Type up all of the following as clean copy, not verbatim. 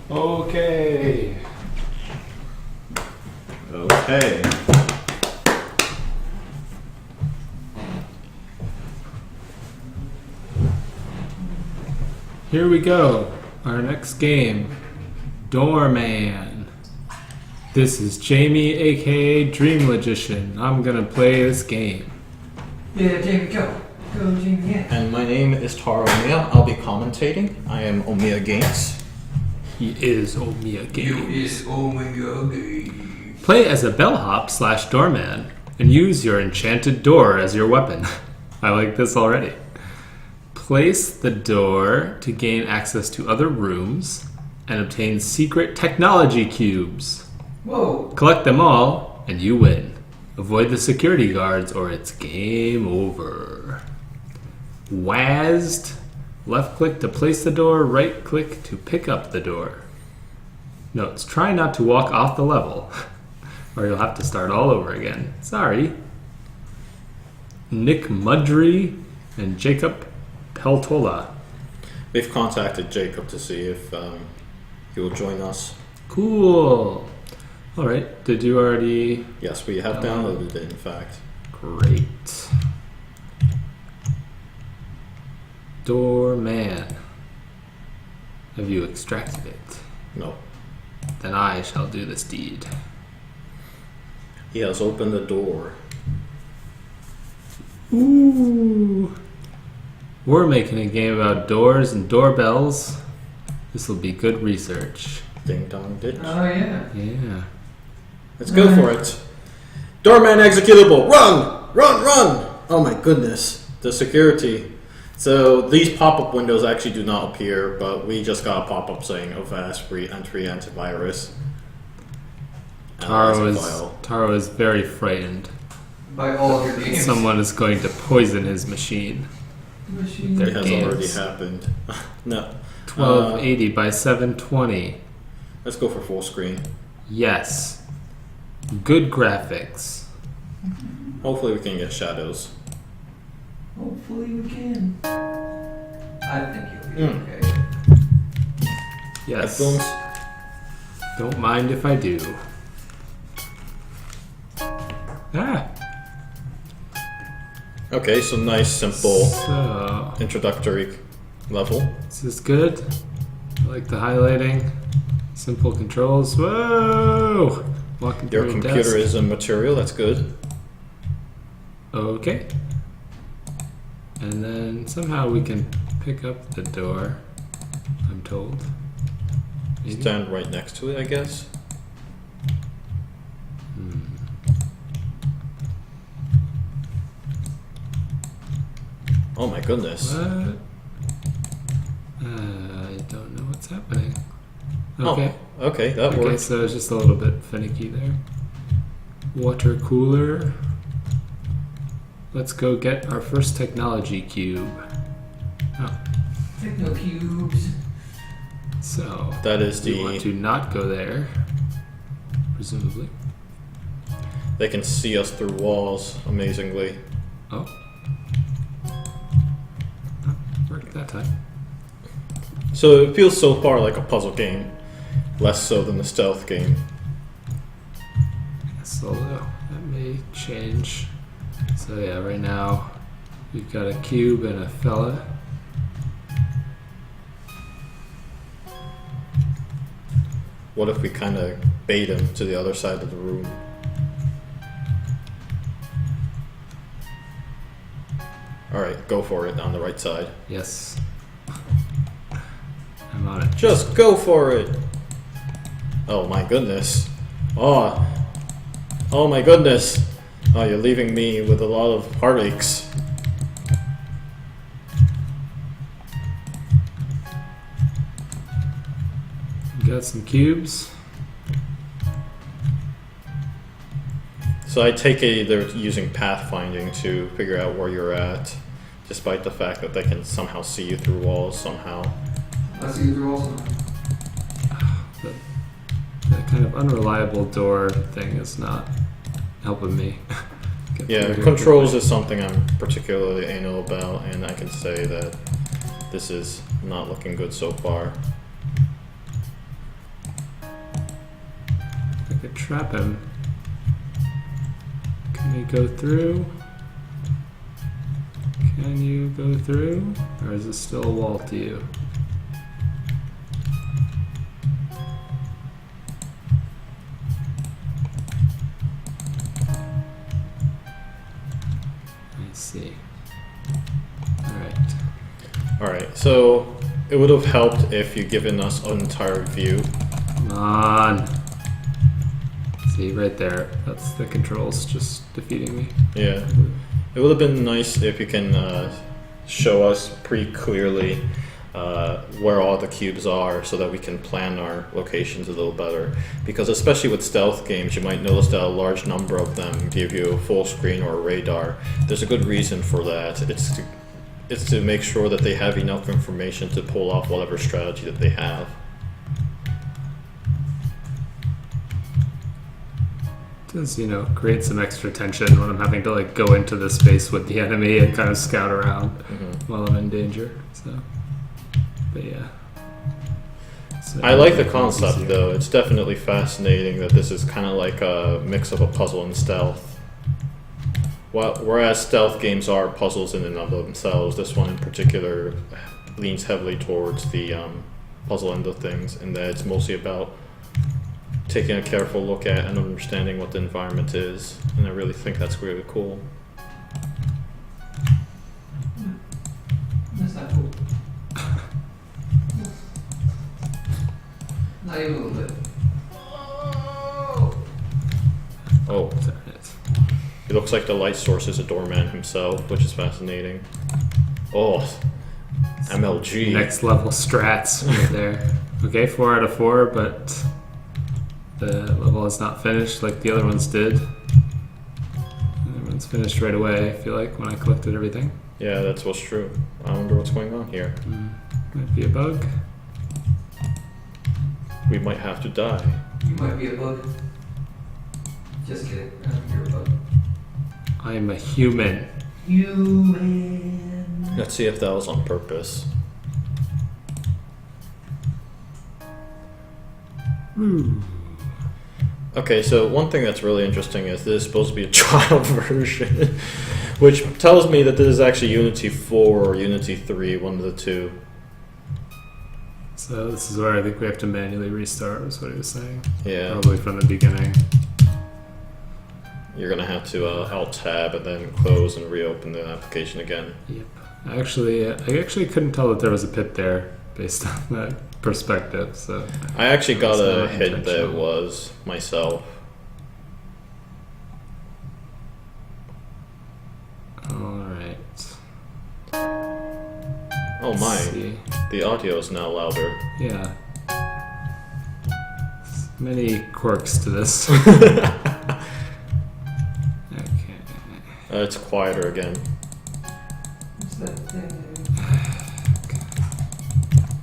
Okay. Okay. Here we go. Our next game. Doorman. This is Jamie, aka Dream Logician. I'm gonna play this game. Yeah, Jamie, go. Go, Jamie, yeah. And my name is Taro Omiya. I'll be commentating. I am Omiya Games. He is Omiya Game. is Omiya Game. Play as a bellhop / doorman and use your enchanted door as your weapon. I like this already. Place the door to gain access to other rooms and obtain secret technology cubes. Whoa. Collect them all and you win. Avoid the security guards or it's game over. WASD. Left click to place the door, right click to pick up the door. Notes, try not to walk off the level or you'll have to start all over again. Sorry. Nick Mudry and Jacob Peltola. We've contacted Jacob to see if he will join us. Cool. Alright, did you already... Yes, we have downloaded it, in fact. Great. Doorman. Have you extracted it? No. Then I shall do this deed. He has opened the door. Ooh. We're making a game about doors and doorbells. This will be good research. Ding dong ditch. Oh, yeah. Yeah. Let's go for it. Doorman executable. Run! Run! Run! Oh my goodness. The security. So these pop-up windows actually do not appear, but we just got a pop-up saying Avast free entry antivirus. Taro is very frightened. By all of your games. Someone is going to poison his machine. Machine. It has games. already happened. No. 1280 by 720. Let's go for full screen. Yes. Good graphics. Hopefully we can get shadows. Hopefully we can. I think you'll be okay. Yes. Headphones. Don't mind if I do. Ah. Okay, so nice, simple, So, introductory level. this is good. I like the highlighting. Simple controls. Whoa! Walking Your through a computer desk. is a material, that's good. Okay. And then somehow we can pick up the door, I'm told. Maybe? Stand right next to it, I guess. Oh my goodness. What? I don't know what's happening. Okay. Oh, okay, that Okay, works. so it's just a little bit finicky there. Water cooler. Let's go get our first technology cube. Oh, Techno cubes. so That is we want to the... not go there, presumably. They can see us through walls, amazingly. Oh. Worked that time. So it feels so far like a puzzle game, less so than the stealth game. Yes, although that may change. So yeah, right now we've got a cube and a fella. What if we kind of bait him to the other side of the room? Alright, go for it on the right side. Yes. I'm on it. Just go for it! Oh my goodness. Oh. Oh my goodness. Oh, you're leaving me with a lot of heartaches. Got some cubes. So I take it they're using pathfinding to figure out where you're at, despite the fact that they can somehow see you through walls somehow. I see you through also. That kind of unreliable door thing is not helping me. Get Yeah, through here. controls is something I'm particularly anal about, and I can say that this is not looking good so far. I could trap him. Can we go through? Can you go through? Or is this still a wall to you? I see. Alright. Alright, so it would have helped if you'd given us an entire view. Come on. See, right there. That's the controls just defeating me. Yeah. It would have been nice if you can show us pretty clearly where all the cubes are so that we can plan our locations a little better. Because especially with stealth games, you might notice that a large number of them give you a full screen or a radar. There's a good reason for that. It's to make sure that they have enough information to pull off whatever strategy that they have. Does, you know, create some extra tension when I'm having to like go into the space with the enemy and kind of scout around while I'm in danger. So, but yeah. So, I like the concept though. It's definitely fascinating that this is kind of like a mix of a puzzle and stealth. Whereas stealth games are puzzles in and of themselves, this one in particular leans heavily towards the puzzle end of things, and that it's mostly about taking a careful look at and understanding what the environment is, and I really think that's really cool. That's not cool. Not even a little bit. Oh, it looks like the light source is a doorman himself, which is fascinating. Oh, MLG. Next level strats right there. Okay, 4 out of 4, but the level is not finished like the other ones did. The other one's finished right away, I feel like, when I collected everything. Yeah, that's what's true. I wonder what's going on here. Might be a bug. We might have to die. You might be a bug. Just kidding. I don't think you're a bug. I'm a human. Human. Let's see if that was on purpose. Okay, so one thing that's really interesting is this is supposed to be a trial version, which tells me that this is actually Unity 4 or Unity 3, one of the two. So this is where I think we have to manually restart, was what he was saying. Yeah. Probably from the beginning. You're gonna have to Alt-Tab and then close and reopen the application again. Yep. I actually couldn't tell that there was a pit there based on that perspective. So I actually got a not hint that it intentional. was myself. All right. Oh Let's my, see. the audio is now louder. Yeah. Many quirks to this. Okay. It's quieter again. What's that thing?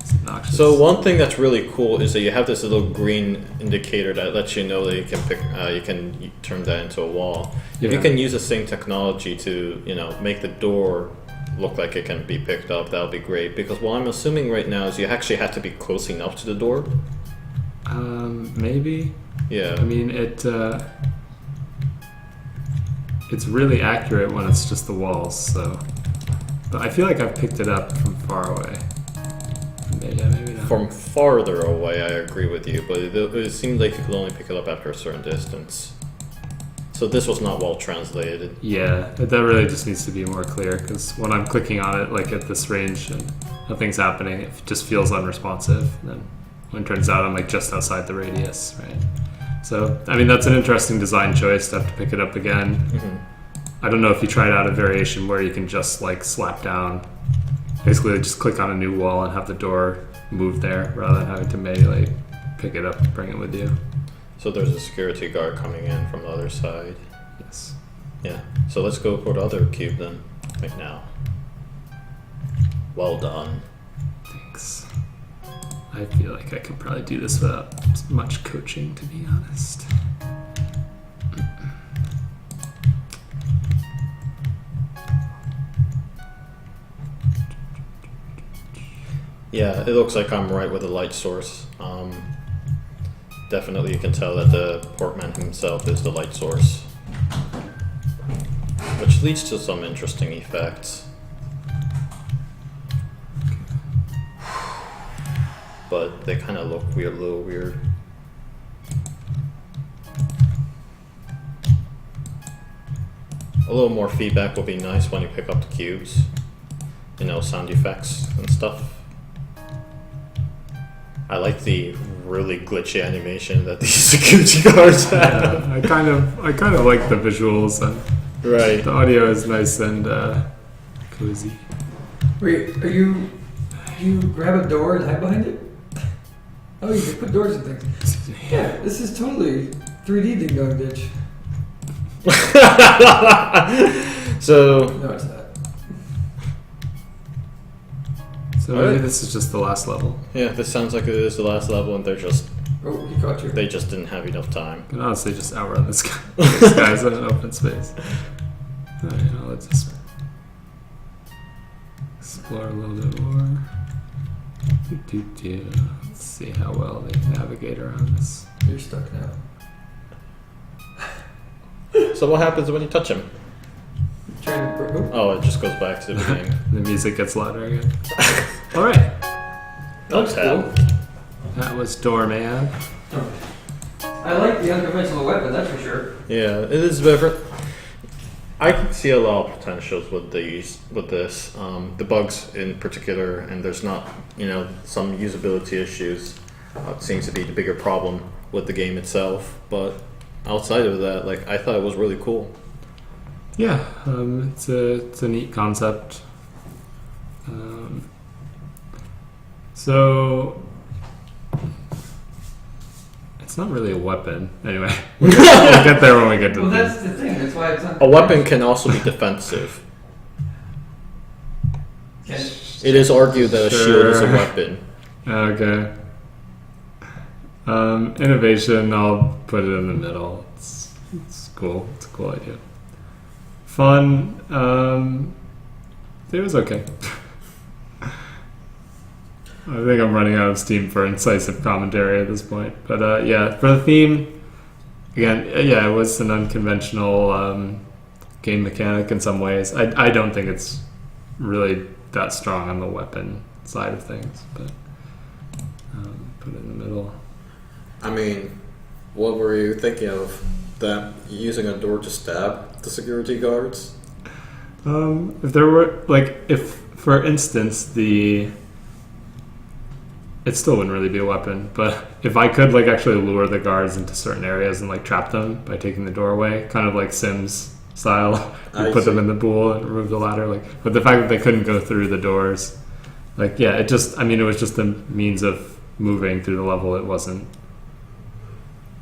It's obnoxious. So one thing that's really cool is that you have this little green indicator that lets you know that you can you can turn that into a wall. If you Yeah. can use the same technology to, you know, make the door look like it can be picked up, that would be great. Because what I'm assuming right now is you actually have to be close enough to the door. Maybe. Yeah. I mean, it's really accurate when it's just the walls. So, but I feel like I've picked it up from far away. Yeah, maybe not. From farther away, I agree with you, but it seemed like you could only pick it up after a certain distance. So this was not well translated. Yeah, that really just needs to be more clear, because when I'm clicking on it, like at this range and nothing's happening, it just feels unresponsive. And then when it turns out I'm like just outside the radius, right? So, I mean, that's an interesting design choice to have to pick it up again. I don't know if you tried out a variation where you can just like slap down, basically just click on a new wall and have the door move there rather than having to manually pick it up and bring it with you. So there's a security guard coming in from the other side. Yes. Yeah. So let's go for the other cube then, right now. Well done. Thanks. I feel like I could probably do this without much coaching, to be honest. Yeah, it looks like I'm right with the light source. definitely you can tell that the portman himself is the light source, which leads to some interesting effects. But they kind of look weird, a little weird. A little more feedback will be nice when you pick up the cubes. You know, sound effects and stuff. I like the really glitchy animation that these security guards have. Yeah, I kind of like the visuals, and Right. the audio is nice and cozy. Wait, you grab a door and hide behind it? Oh, you can put doors and things. Yeah, this is totally 3D Ding Dong Ditch. So, No, it's not. So Alright. maybe this is just the last level. yeah, this sounds like it is the last level, and Oh, he caught you. they just didn't have enough time. You can honestly just outrun this guy. This guy's in an open space. Alright, now let's just explore a little bit more. Let's see how well they navigate around this. You're stuck now. So what happens when you touch him? Trying to break. Oh, it just goes back to the beginning. The music gets louder again. Alright, That's Okay. cool. that was Doorman. I like the unconventional weapon, that's for sure. Yeah, it is different. I can see a lot of potentials with this. The bugs in particular, and there's not, some usability issues. Seems to be the bigger problem with the game itself. But outside of that, I thought it was really cool. Yeah, it's a neat concept. So it's not really a weapon. Anyway, we'll get there when we get to Well, the that's the thing, that's why it's not. A weapon can also be defensive. Can- It is argued that a shield is a Sure. weapon. Okay. Innovation, I'll put it in the middle. It's cool. It's a cool idea. Fun. It was okay. I think I'm running out of steam for incisive commentary at this point. But yeah, for the theme, again, yeah, it was an unconventional game mechanic in some ways. I don't think it's really that strong on the weapon side of things, but put it in the middle. I mean, what were you thinking of? That using a door to stab the security guards? If there were, if, for instance, it still wouldn't really be a weapon, but if I could, actually lure the guards into certain areas and, trap them by taking the door away, kind of like Sims style, you put them in the pool and remove the ladder, but the fact that they couldn't go through the doors, it was just a means of moving through the level.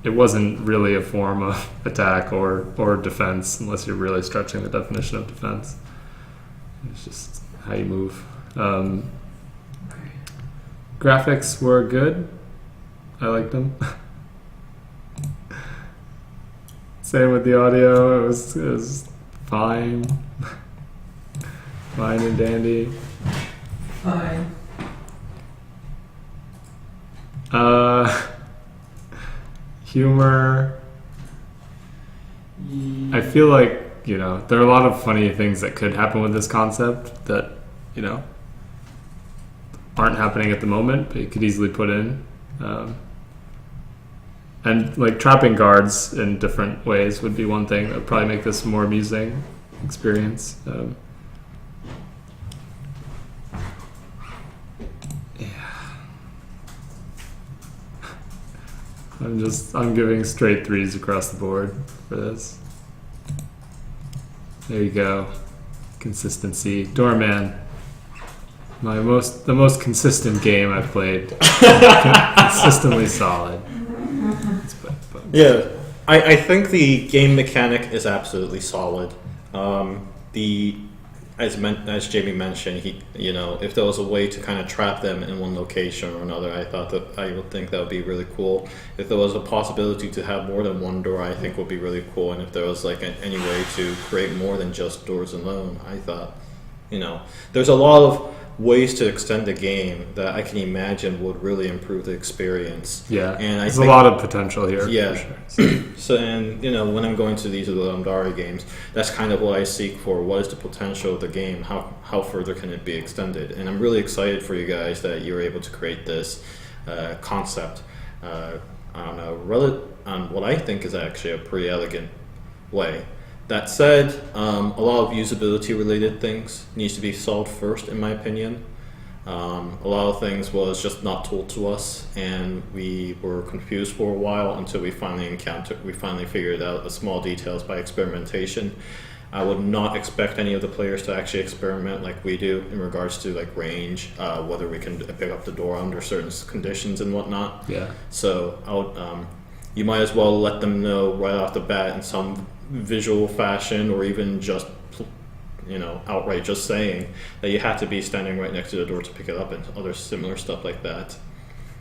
It wasn't really a form of attack or defense, unless you're really stretching the definition of defense. It's just how you move. Graphics were good. I liked them. Same with the audio. It was fine. Fine and dandy. Fine. Humor. I feel like, there are a lot of funny things that could happen with this concept that, aren't happening at the moment, but you could easily put in. And trapping guards in different ways would be one thing that would probably make this a more amusing experience. I'm giving straight 3s across the board for this. There you go. Consistency. Doorman. The most consistent game I've played. Consistently solid. Yeah, I think the game mechanic is absolutely solid. As Jamie mentioned, if there was a way to kind of trap them in one location or another, I would think that would be really cool. If there was a possibility to have more than one door, I think would be really cool. And if there was any way to create more than just doors alone, I thought, there's a lot of ways to extend the game that I can imagine would really improve the experience. Yeah, and there's a lot of potential here. Yeah. For sure. So, and when I'm going to these Ludum Dare games, that's kind of what I seek for. What is the potential of the game? How further can it be extended? And I'm really excited for you guys that you're able to create this concept on what I think is actually a pretty elegant way. That said, a lot of usability related things needs to be solved first, in my opinion. A lot of things was just not told to us, and we were confused for a while until we finally figured out the small details by experimentation. I would not expect any of the players to actually experiment like we do in regards to like range, whether we can pick up the door under certain conditions and whatnot. Yeah. So you might as well let them know right off the bat in some visual fashion, or even just outright just saying that you have to be standing right next to the door to pick it up, and other similar stuff like that.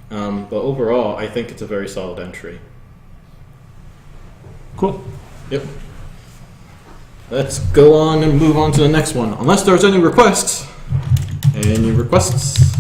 But overall, I think it's a very solid entry. Cool. Yep. Let's go on and move on to the next one, unless there's any requests. Any requests?